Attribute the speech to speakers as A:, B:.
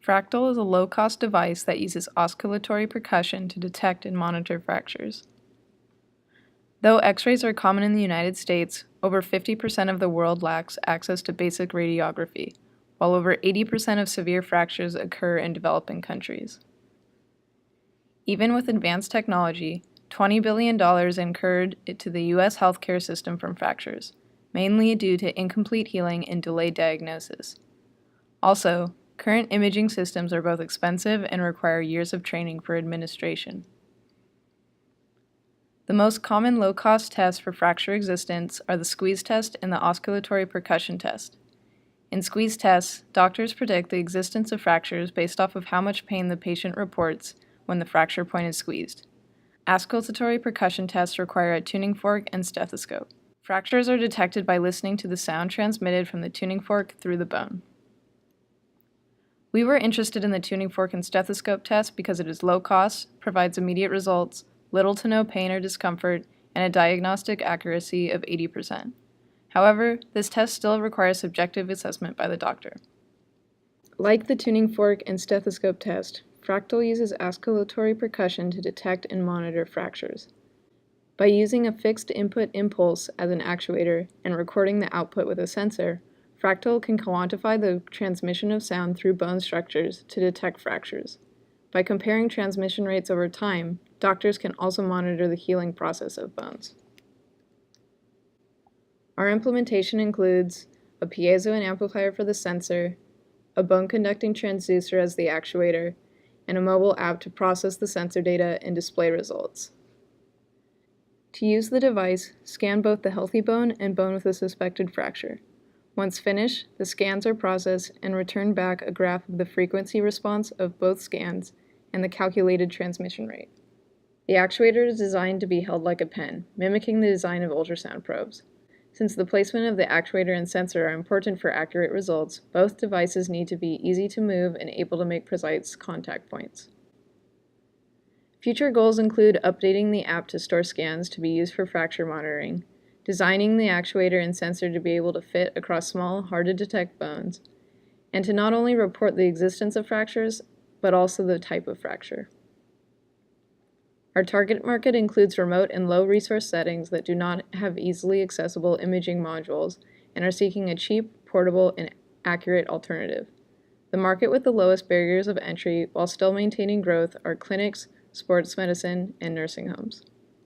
A: Fractal is a low-cost device that uses oscillatory percussion to detect and monitor fractures. Though X-rays are common in the United States, over 50% of the world lacks access to basic radiography, while over 80% of severe fractures occur in developing countries. Even with advanced technology, $20 billion incurred to the U.S. healthcare system from fractures, mainly due to incomplete healing and delayed diagnosis. Also, current imaging systems are both expensive and require years of training for administration. The most common low-cost tests for fracture existence are the squeeze test and the oscillatory percussion test. In squeeze tests, doctors predict the existence of fractures based off of how much pain the patient reports when the fracture point is squeezed. Oscillatory percussion tests require a tuning fork and stethoscope. Fractures are detected by listening to the sound transmitted from the tuning fork through the bone. We were interested in the tuning fork and stethoscope test because it is low cost, provides immediate results, little to no pain or discomfort, and a diagnostic accuracy of 80%. However, this test still requires subjective assessment by the doctor. Like the tuning fork and stethoscope test, Fractal uses oscillatory percussion to detect and monitor fractures. By using a fixed input impulse as an actuator and recording the output with a sensor, Fractal can quantify the transmission of sound through bone structures to detect fractures. By comparing transmission rates over time, doctors can also monitor the healing process of bones. Our implementation includes a piezo and amplifier for the sensor, a bone-conducting transducer as the actuator, and a mobile app to process the sensor data and display results. To use the device, scan both the healthy bone and bone with a suspected fracture. Once finished, the scans are processed and return back a graph of the frequency response of both scans and the calculated transmission rate. The actuator is designed to be held like a pen, mimicking the design of ultrasound probes. Since the placement of the actuator and sensor are important for accurate results, both devices need to be easy to move and able to make precise contact points. Future goals include updating the app to store scans to be used for fracture monitoring, designing the actuator and sensor to be able to fit across small, hard-to-detect bones, and to not only report the existence of fractures, but also the type of fracture. Our target market includes remote and low-resource settings that do not have easily accessible imaging modules and are seeking a cheap, portable, and accurate alternative. The market with the lowest barriers of entry while still maintaining growth are clinics, sports medicine, and nursing homes.